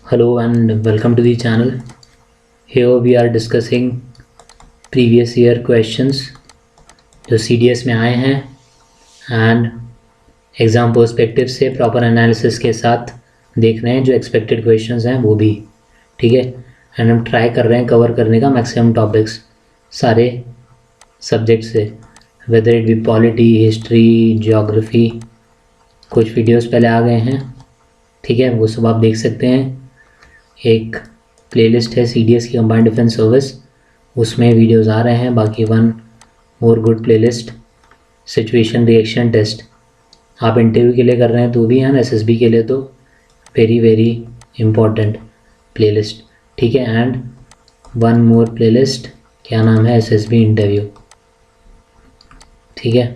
Hello and welcome to the channel. Here we are discussing previous year questions जो CDS में आए हैं and exam perspective से proper analysis के साथ देख रहे हैं जो एक्सपेक्टेड क्वेश्चंस हैं वो भी ठीक है। एंड हम ट्राई कर रहे हैं कवर करने का मैक्सिमम टॉपिक्स सारे सब्जेक्ट से, whether it be polity, history, geography. कुछ वीडियोस पहले आ गए हैं, ठीक है, वो सब आप देख सकते हैं। एक प्लेलिस्ट है CDS की कंबाइंड डिफेंस सर्विस, उसमें वीडियोस आ रहे हैं। बाकी one more good playlist situation reaction test आप इंटरव्यू के लिए कर रहे हैं तो भी है, SSB के लिए तो वेरी वेरी इम्पोर्टेंट प्लेलिस्ट, ठीक है। एंड वन मोर प्लेलिस्ट, क्या नाम है, SSB इंटरव्यू, ठीक है।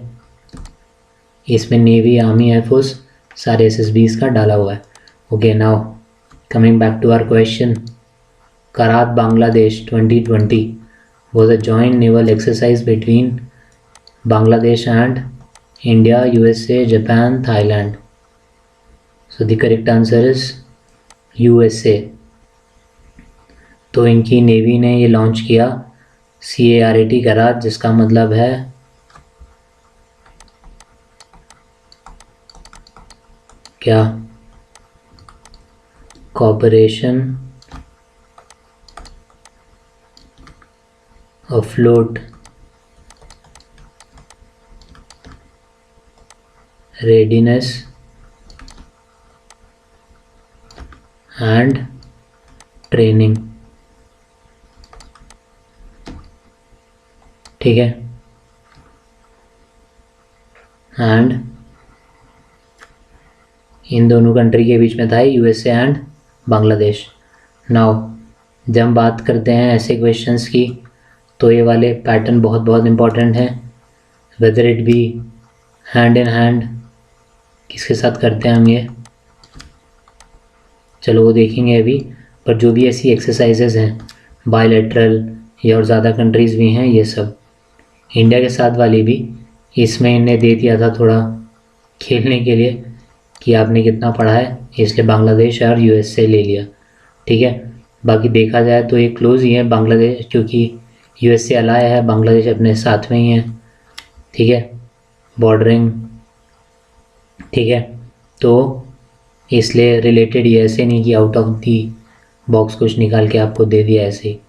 इसमें नेवी, आर्मी, एयरफोर्स सारे SSBs का डाला हुआ है। Okay, now coming back to our question, Karat Bangladesh 2020 was a joint naval exercise between Bangladesh and India, USA, Japan, Thailand. So the correct answer is USA. तो इनकी navy ने ये launch किया CARAT करात, जिसका मतलब है क्या, cooperation afloat readiness and training, ठीक है। एंड इन दोनों कंट्री के बीच में था USA एंड बांग्लादेश। नाउ जब हम बात करते हैं ऐसे क्वेश्चंस की तो ये वाले पैटर्न बहुत बहुत इम्पॉर्टेंट हैं। Whether it be hand in hand, किसके साथ करते हैं हम ये, चलो वो देखेंगे अभी। पर जो भी ऐसी एक्सरसाइजेज हैं बायलैटरल या और ज़्यादा कंट्रीज़ भी हैं, ये सब इंडिया के साथ वाली भी, इसमें इन्हें दे दिया था थोड़ा खेलने के लिए कि आपने कितना पढ़ा है, इसलिए बांग्लादेश और US से ले लिया, ठीक है। बाकी देखा जाए तो ये क्लोज ही है बांग्लादेश, क्योंकि US से अलाया है, बांग्लादेश अपने साथ में ही है, ठीक है, बॉर्डरिंग, ठीक है। तो इसलिए रिलेटेड ही, ऐसे नहीं कि आउट ऑफ दी बॉक्स कुछ निकाल के आपको दे दिया ऐसे ही।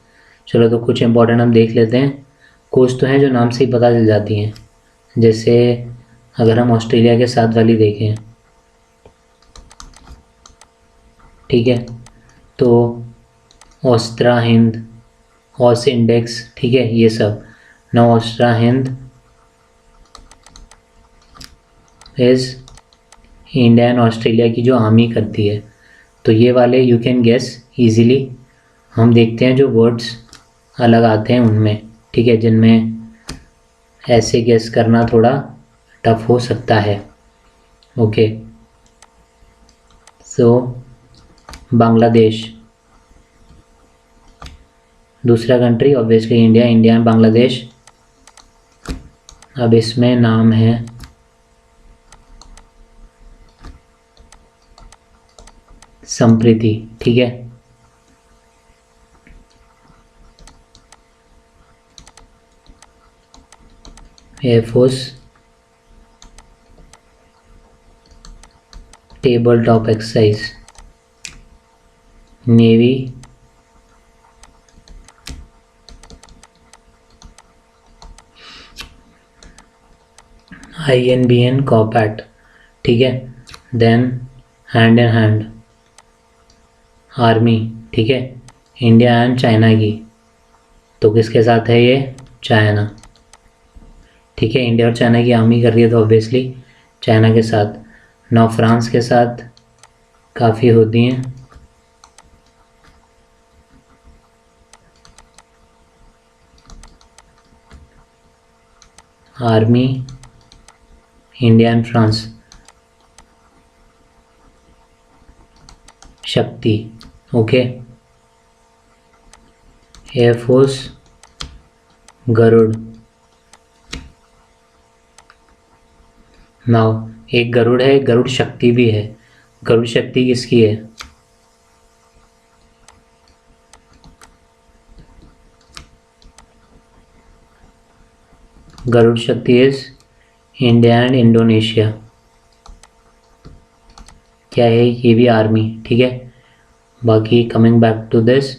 चलो तो कुछ इंपॉर्टेंट हम देख लेते हैं। कुछ तो हैं जो नाम से ही पता चल जाती हैं, जैसे अगर हम ऑस्ट्रेलिया के साथ वाली देखें, ठीक है, तो ऑस्ट्रा हिंद, ऑस इंडेक्स, ठीक है, ये सब। No Austra Hind is India and Australia की जो आर्मी करती है। तो ये वाले यू कैन गेस इजीली, हम देखते हैं जो वर्ड्स अलग आते हैं उनमें, ठीक है, जिनमें ऐसे गेस करना थोड़ा टफ हो सकता है। ओके, सो बांग्लादेश, दूसरा country obviously India, India and Bangladesh. अब इसमें नाम है संप्रीति, ठीक है। Air force table top exercise, navy INBN CORPAT, ठीक है। Then hand in hand army, ठीक है, इंडिया एंड चाइना की। तो किसके साथ है ये, चाइना, ठीक है। इंडिया और चाइना की आर्मी कर रही है तो ऑब्वियसली चाइना के साथ। नौ फ्रांस के साथ काफ़ी होती हैं, आर्मी इंडिया एंड फ्रांस। शक्ति, ओके। एयरफोर्स गरुड़। नाउ एक गरुड़ है, एक गरुड़ शक्ति भी है। गरुड़ शक्ति किसकी है, गरुड़ शक्ति इज इंडिया एंड इंडोनेशिया। क्या है? ये भी आर्मी, ठीक है। बाकी coming back to this,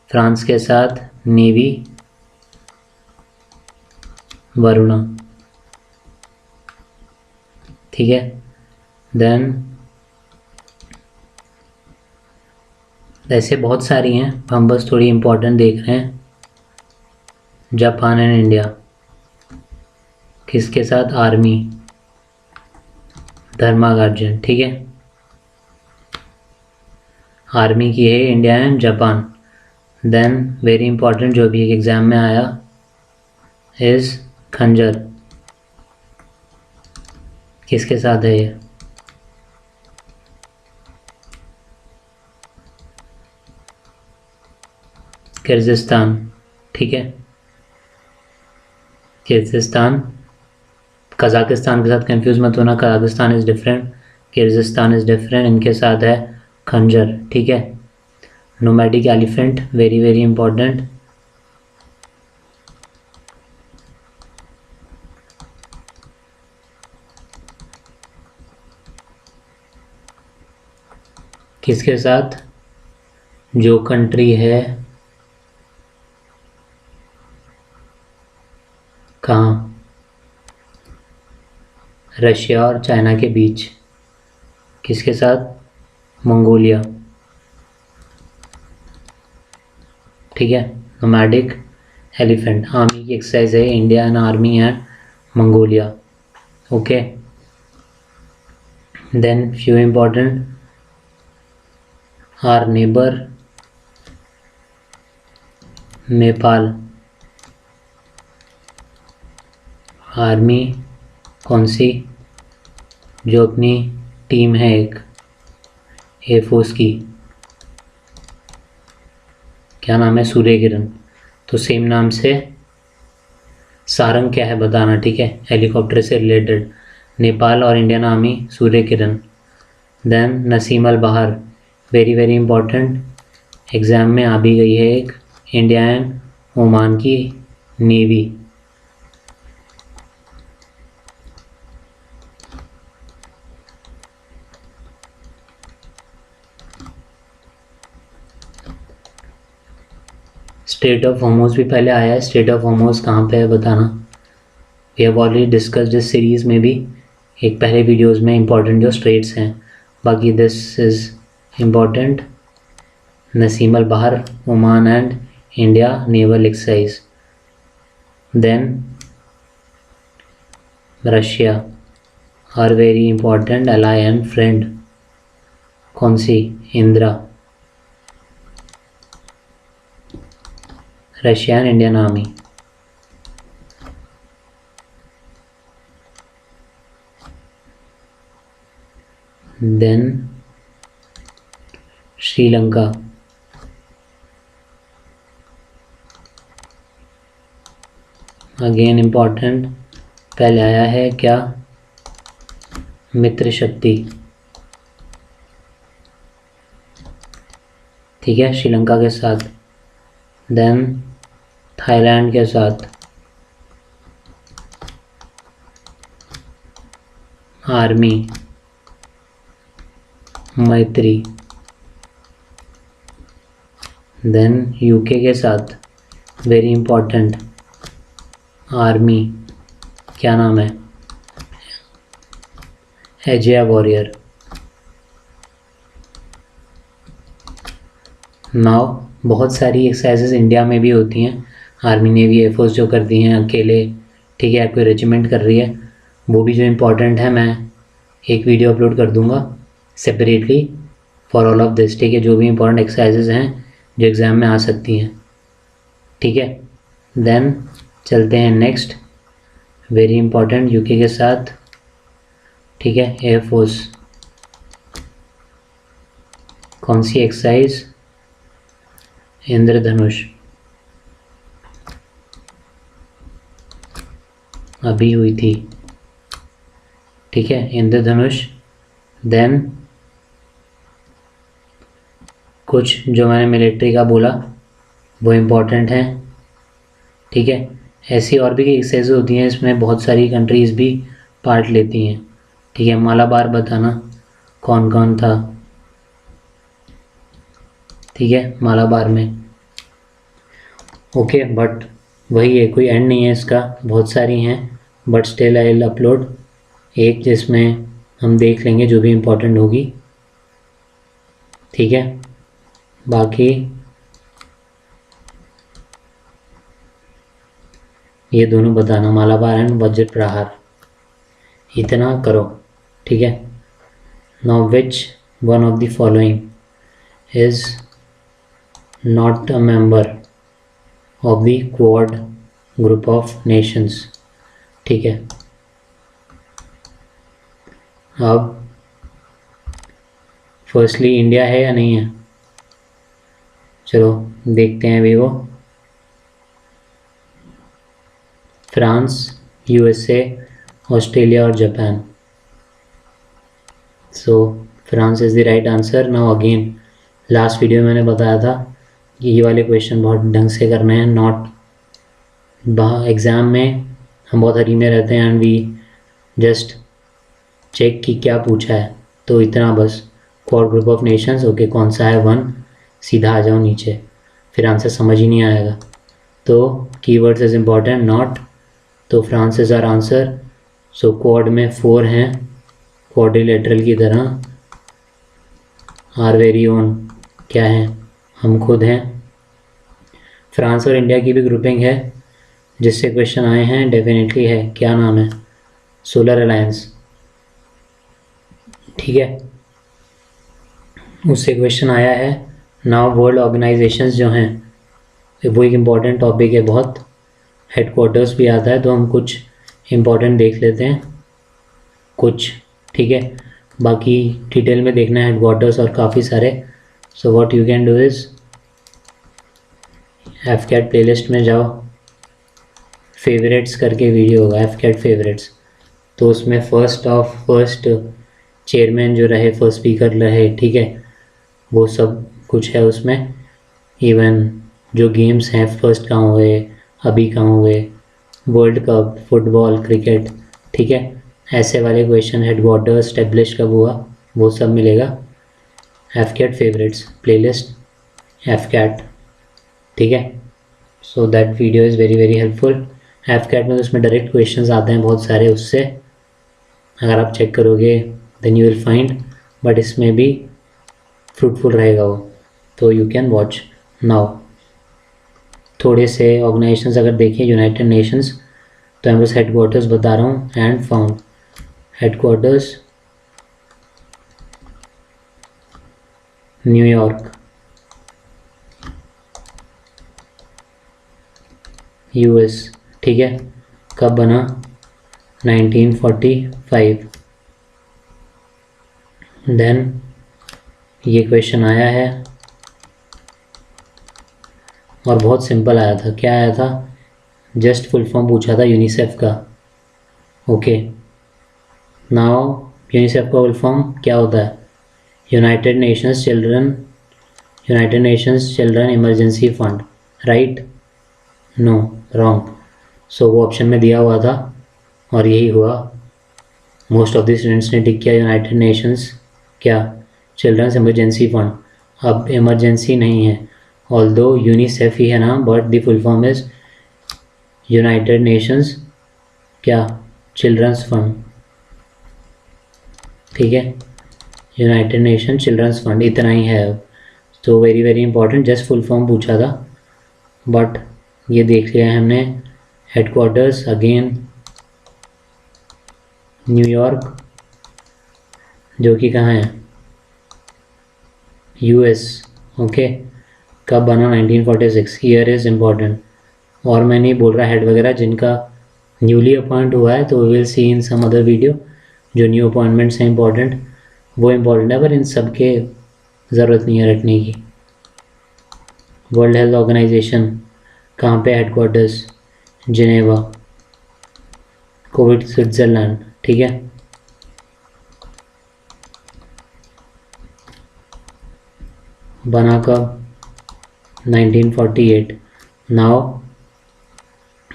France के साथ नेवी वरुणा, ठीक है। देन ऐसे बहुत सारी हैं, हम बस थोड़ी इम्पोर्टेंट देख रहे हैं। जापान एंड इंडिया, किसके साथ? आर्मी, धर्मागार्जन, ठीक है। आर्मी की है India and Japan. Then very important जो भी एक एग्जाम में आया इज खंजर, किसके साथ है ये? किर्गिस्तान, ठीक है। किर्गिस्तान, कजाकिस्तान के साथ कंफ्यूज मत होना, Kazakhstan is different, Kyrgyzstan is different. इनके साथ है खंजर, ठीक है। Nomadic elephant, very very important. किसके साथ? जो कंट्री है कहाँ? रशिया और चाइना के बीच, किसके साथ? मंगोलिया, ठीक है। नोमैडिक एलिफेंट, आर्मी की एक्सरसाइज है, India and army and Mongolia, okay. Then few important, our neighbour Nepal, army कौन सी? जो अपनी टीम है एक एयरफोर्स की, क्या नाम है? सूर्य किरण। तो सेम नाम से सारंग क्या है बताना, ठीक है, हेलीकॉप्टर से रिलेटेड। नेपाल और Indian army, Surya Kiran. Then Naseem Al बहार, वेरी वेरी इंपॉर्टेंट, एग्ज़ाम में आ भी गई है एक, इंडिया एंड ओमान की नेवी। स्टेट ऑफ होमोस भी पहले आया है, स्टेट ऑफ होमोस कहाँ पे है बताना। We have already discuss this series में भी एक पहले वीडियोस में इंपॉर्टेंट जो स्ट्रेट्स हैं। बाकी this is important, Naseem Al Bahr, Oman and India naval exercise. Then Russia, are very important ally and friend, कौन सी? Indira, Russia and Indian army. Then Sri Lanka, again important, पहले आया है क्या? मित्र शक्ति, ठीक है, श्रीलंका के साथ। देन थाईलैंड के साथ आर्मी, मैत्री। देन यूके के साथ वेरी इंपॉर्टेंट, आर्मी, क्या नाम है? Asia warrior. नाउ बहुत सारी एक्सरसाइजेज इंडिया में भी होती हैं, आर्मी नेवी एयरफोर्स जो करती हैं अकेले, ठीक है, कोई रेजिमेंट कर रही है, वो भी जो इम्पोर्टेंट है मैं एक वीडियो अपलोड कर दूंगा separately for all of this, ठीक है, जो भी इंपॉर्टेंट एक्सरसाइजेज हैं जो एग्ज़ाम में आ सकती हैं, ठीक है। देन चलते हैं नेक्स्ट, वेरी इंपॉर्टेंट यूके के साथ, ठीक है, एयरफोर्स, कौन सी एक्सरसाइज? इंद्रधनुष, अभी हुई थी, ठीक है, इंद्रधनुष। देन कुछ जो मैंने मिलिट्री का बोला वो इम्पोर्टेंट है, ठीक है, ऐसी और भी कई एक्सरसाइज होती हैं, इसमें बहुत सारी कंट्रीज़ भी पार्ट लेती हैं। ठीक है, मालाबार बताना कौन कौन था। ठीक है, मालाबार में। ओके, बट वही है, कोई एंड नहीं है इसका, बहुत सारी हैं, but still I will upload एक जिसमें हम देख लेंगे जो भी इम्पोर्टेंट होगी। ठीक है, बाकी ये दोनों बताना, मालाबार एंड वज्र प्रहार, इतना करो। ठीक है, now which one of the following is not a member of the quad group of Nations. ठीक है, अब फर्स्टली इंडिया है या नहीं है, चलो देखते हैं अभी वो। फ्रांस, यूएसए, ऑस्ट्रेलिया और Japan. So France is the right answer. Now again, last video में मैंने बताया था कि ये वाले क्वेश्चन बहुत ढंग से करने हैं, नॉट एग्ज़ाम में हम बहुत हरी में रहते हैं एंड वी जस्ट चेक कि क्या पूछा है, तो इतना बस। Quad group of Nations, okay, कौन सा है, वन, सीधा आ जाओ नीचे, फिर आंसर समझ ही नहीं आएगा। तो कीवर्ड्स इज इम्पॉर्टेंट, नॉट, तो France is our answer. So quad में 4 हैं, क्वाड्रिलेटरल की तरह। आर वेरी ओन क्या है, हम खुद हैं। फ्रांस और इंडिया की भी ग्रुपिंग है जिससे क्वेश्चन आए हैं, डेफिनेटली है, क्या नाम है, सोलर अलायंस। ठीक है, उससे क्वेश्चन आया है। नाउ वर्ल्ड ऑर्गेनाइजेशंस जो हैं, वो एक इम्पॉर्टेंट टॉपिक है बहुत, हेडक्वार्टर्स भी आता है, तो हम कुछ इम्पॉर्टेंट देख लेते हैं कुछ। ठीक है, बाकी डिटेल में देखना है हेडक्वार्टर्स और काफ़ी सारे। So what you can do is AFCAT playlist में जाओ, फेवरेट्स करके वीडियो होगा, एफकैट फेवरेट्स, तो उसमें फर्स्ट चेयरमैन जो रहे, फर्स्ट स्पीकर रहे, ठीक है, वो सब कुछ है उसमें। इवन जो गेम्स हैं फर्स्ट कहाँ हुए, अभी कहाँ हुए, वर्ल्ड कप, फुटबॉल, क्रिकेट, ठीक है, ऐसे वाले क्वेश्चन, हेडक्वार्टर स्टेब्लिश कब हुआ, वो सब मिलेगा। एफकैट फेवरेट्स प्लेलिस्ट एफकैट, ठीक है। So that video is very very helpful. AFCAT में तो उसमें डायरेक्ट क्वेश्चंस आते हैं बहुत सारे, उससे अगर आप चेक करोगे then you will find, but इसमें भी फ्रूटफुल रहेगा वो, तो यू कैन वॉच। नाउ थोड़े से ऑर्गेनाइजेशंस अगर देखें, यूनाइटेड नेशंस, तो मैं बस हेडक्वार्टर्स बता रहा हूँ। And found headquarters New York, US, ठीक है। कब बना, 1945। देन ये क्वेश्चन आया है और बहुत सिंपल आया था। क्या आया था, जस्ट फुल फॉर्म पूछा था यूनिसेफ का। ओके, नाउ यूनिसेफ का फुल फॉर्म क्या होता है, United Nations Children Emergency Fund, right, no, wrong. So वो ऑप्शन में दिया हुआ था और यही हुआ। मोस्ट ऑफ द स्टूडेंट्स ने टिक किया यूनाइटेड नेशंस क्या, चिल्ड्रंस इमरजेंसी फंड। अब इमरजेंसी नहीं है, ऑल्दो यूनिसेफ ही है ना, but the full form is United Nations क्या, चिल्ड्रंस फंड, ठीक है, यूनाइटेड नेशन चिल्ड्रंस फंड, इतना ही है। अब तो very very important, just full form पूछा था, बट ये देख लिया है हमने। हेडक्वार्टर्स अगेन न्यूयॉर्क, जो कि कहाँ है, यूएस, ओके। कब बना, 1946, ईयर इज़ इम्पॉर्टेंट। और मैं नहीं बोल रहा हेड वगैरह, जिनका न्यूली अपॉइंट हुआ है तो we will see in some other video, जो न्यू अपॉइंटमेंट्स हैं इंपॉर्टेंट, वो इम्पॉर्टेंट है, पर इन सब के ज़रूरत नहीं है रटने की। वर्ल्ड हेल्थ ऑर्गेनाइजेशन कहाँ पे हेडक्वार्टर्स, जिनेवा, कोविड स्विट्ज़रलैंड, ठीक है। बना कब, 1948। Now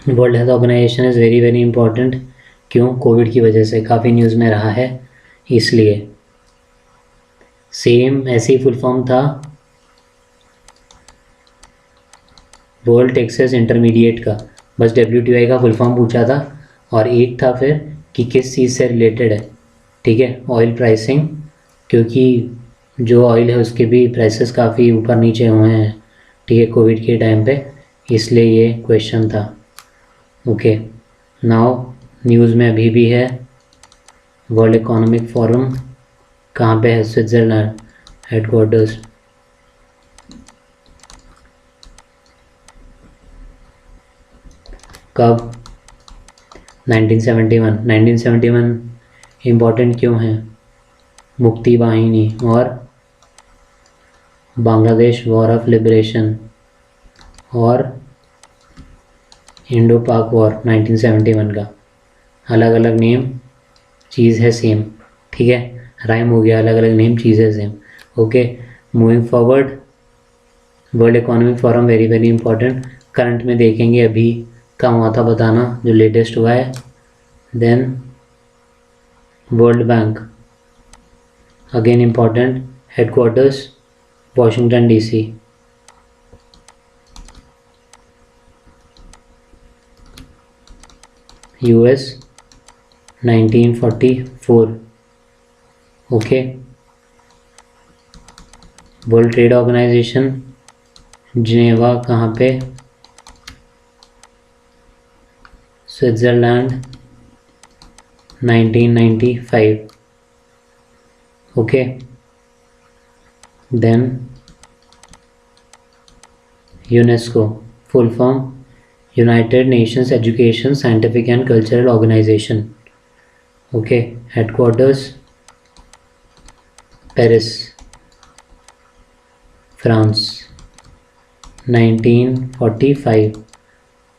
World Health Organization is very very important. क्यों? कोविड की वजह से काफ़ी न्यूज़ में रहा है, इसलिए। सेम ऐसे ही फुल फॉर्म था वर्ल्ड टेक्सास इंटरमीडिएट का, बस WTI का फुल फॉर्म पूछा था, और एक था फिर कि किस चीज़ से रिलेटेड है। ठीक है, ऑयल प्राइसिंग, क्योंकि जो ऑयल है उसके भी प्राइसेस काफ़ी ऊपर नीचे हुए हैं, ठीक है, कोविड के टाइम पे, इसलिए ये क्वेश्चन था। ओके, नाउ न्यूज़ में अभी भी है वर्ल्ड इकोनॉमिक फोरम, कहाँ पे है? Switzerland headquarters. कब? 1971। 1971 इम्पॉर्टेंट क्यों है? मुक्ति वाहिनी और बांग्लादेश वॉर ऑफ लिबरेशन और इंडो पाक वॉर 1971 का। अलग अलग नेम, चीज़ है सेम, ठीक है, राइम हो गया, अलग अलग नेम, चीज़ है same. Okay, moving forward, world economic forum very very important. Current में देखेंगे अभी कहाँ हुआ था बताना, जो लेटेस्ट हुआ है। Then World Bank again important, headquarters Washington DC। US 1944। Okay, World Trade Organization Geneva कहाँ पे? Switzerland 1995। Okay, then UNESCO full form United Nations education scientific and cultural organization. Okay, headquarters Paris France 1945।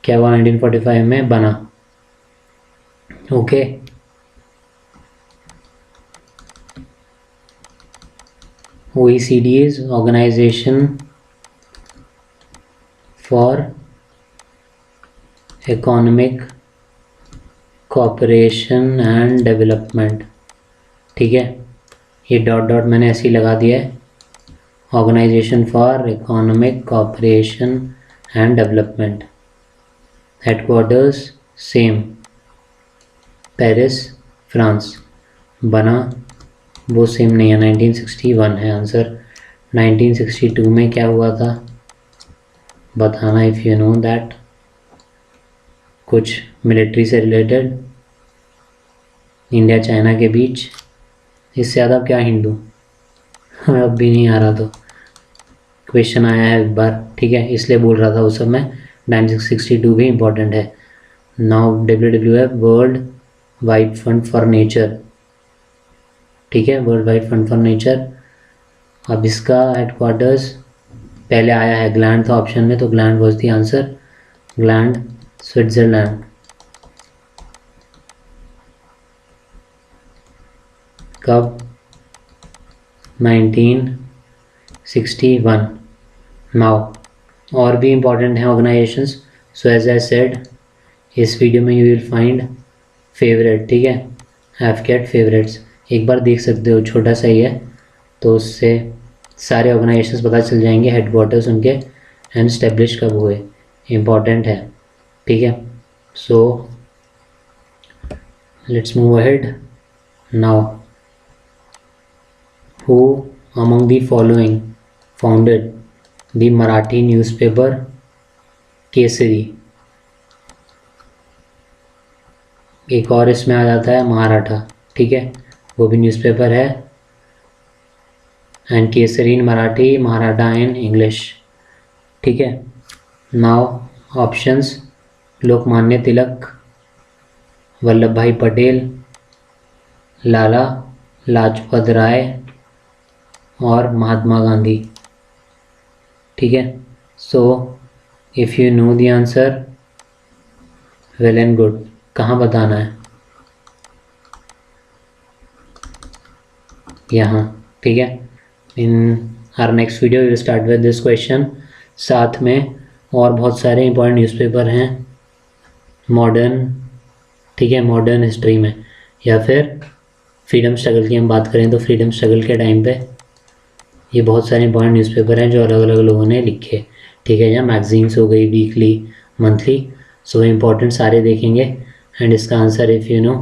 क्या हुआ 1945 में? बना। ओके, OECD is Organization for Economic Cooperation and Development। ठीक है, ये डॉट डॉट मैंने ऐसे ही लगा दिया है, organization for economic cooperation and development. Headquarters same, Paris France. बना वो सेम नहीं है, 1961 है आंसर। 1962 में क्या हुआ था बताना, इफ़ यू नो दैट। कुछ मिलिट्री से रिलेटेड, इंडिया चाइना के बीच। इससे ज़्यादा क्या हिंदू अब भी नहीं आ रहा, तो क्वेश्चन आया है एक बार, ठीक है, इसलिए बोल रहा था उस सब में। 1962 भी इम्पोर्टेंट है। Now WWF world wide fund for nature, ठीक है, world wide fund for nature. अब इसका हेडक्वार्टर्स पहले आया है, ग्लैंड था ऑप्शन में, तो Gland was the answer, Gland Switzerland. कब? 1961। नाउ और भी इम्पोर्टेंट हैं organizations, so as I said इस वीडियो में यू विल फाइंड फेवरेट, ठीक है, हैव केट फेवरेट्स। एक बार देख सकते हो, छोटा सा ही है, तो उससे सारे ऑर्गेनाइजेशंस पता चल जाएंगे, हेडक्वार्टर्स उनके, एंड स्टेब्लिश कब हुए, इम्पॉर्टेंट है, ठीक है। So let's move ahead now. Who among the following founded the Marathi newspaper Kesari? एक और इसमें आ जाता है महाराठा, ठीक है, वो भी न्यूज़पेपर है, and Kesari in Marathi, Mahratta in English, ठीक है। नाउ ऑप्शंस, लोकमान्य तिलक, वल्लभ भाई पटेल, लाला लाजपत राय और महात्मा गांधी, ठीक है। So if you know the answer, well and good. कहाँ बताना है? यहाँ, ठीक है। In our next video will start with this question. साथ में और बहुत सारे इंपॉर्टेंट न्यूज़पेपर हैं, मॉडर्न, ठीक है, मॉडर्न हिस्ट्री में, या फिर फ्रीडम स्ट्रगल की हम बात करें तो फ्रीडम स्ट्रगल के टाइम पे ये बहुत सारे इंपॉर्टेंट न्यूज़पेपर हैं जो अलग अलग लोगों ने लिखे, ठीक है, या मैगजीन्स हो गई, वीकली, मंथली, सो इम्पोर्टेंट सारे देखेंगे। एंड इसका answer if you no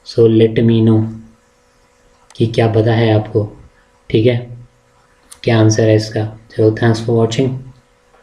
so let me know कि क्या पता है आपको, ठीक है, क्या आंसर है इसका। चलो, थैंक्स फॉर वॉचिंग।